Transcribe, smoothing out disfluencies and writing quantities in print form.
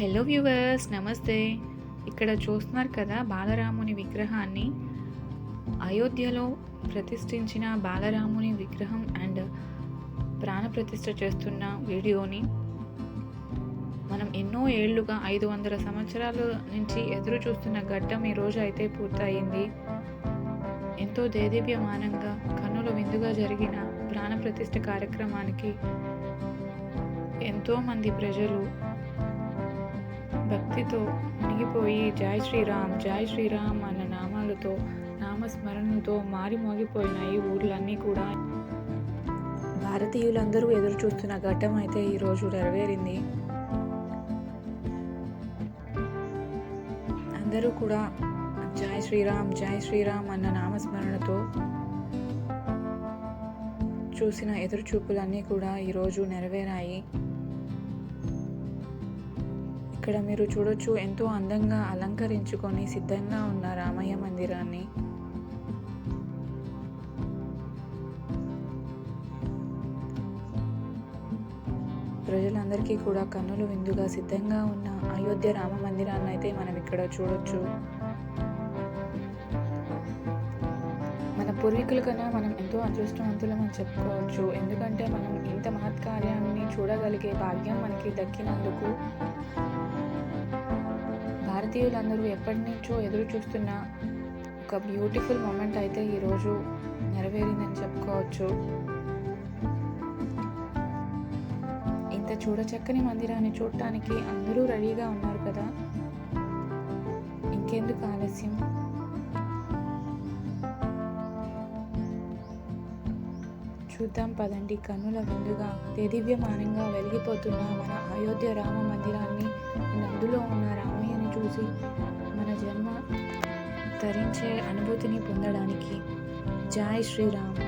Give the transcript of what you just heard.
Hello viewers, నమస్తే. ఇక్కడ చూస్తున్నారు కదా బాలరాముని విగ్రహాన్ని. అయోధ్యలో ప్రతిష్ఠించిన బాలరాముని విగ్రహం అండ్ ప్రాణప్రతిష్ఠ చేస్తున్న వీడియోని మనం ఎన్నో ఏళ్లుగా 500 సంవత్సరాల నుంచి ఎదురు చూస్తున్న ఘట్టం ఈరోజు అయితే పూర్తయింది. ఎంతో దేదీప్యమానంగా కన్నుల విందుగా జరిగిన ప్రాణప్రతిష్ఠ కార్యక్రమానికి ఎంతోమంది ప్రజలు భక్తితో మునిగిపోయి జై శ్రీరామ్ జై శ్రీరామ్ అన్న నామాలతో నామస్మరణతో మోగిపోయినాయి ఊర్లన్నీ కూడా. భారతీయులందరూ ఎదురు చూస్తున్న ఘట్టం అయితే ఈరోజు నెరవేరింది. అందరూ కూడా జై శ్రీరామ్ అన్న నామస్మరణతో చూసిన ఎదురు చూపులన్నీ కూడా ఈరోజు నెరవేరాయి. ఇక్కడ మీరు చూడొచ్చు, ఎంతో అందంగా అలంకరించుకొని సిద్ధంగా ఉన్న రామయ్య మందిరాన్ని. ప్రజలందరికీ కూడా కన్నుల విందుగా సిద్ధంగా ఉన్న అయోధ్య రామ మందిరాన్ని అయితే మనం ఇక్కడ చూడొచ్చు. మన పూర్వీకుల కన్నా మనం ఎంతో అదృష్టవంతులమని చెప్పుకోవచ్చు. ఎందుకంటే మనం ఇంత మహత్కార్యాన్ని చూడగలిగే భాగ్యం మనకి దక్కినందుకు భారతీయులందరూ ఎప్పటి నుంచో ఎదురు చూస్తున్న ఒక బ్యూటిఫుల్ మూమెంట్ అయితే ఈరోజు నెరవేరిందని చెప్పుకోవచ్చు. ఇంత చూడచక్కని మందిరాన్ని చూడటానికి అందరూ రెడీగా ఉన్నారు కదా. ఇంకెందుకు ఆలస్యం, చూద్దాం పదండి. కన్నుల విందుగా దేదీప్యమానంగా వెలిగిపోతున్న మన అయోధ్య రామ మందిరాన్ని, అందులో ఉన్న రామయ్యని చూసి మన జన్మ తరించే అనుభూతిని పొందడానికి జై శ్రీరామ్.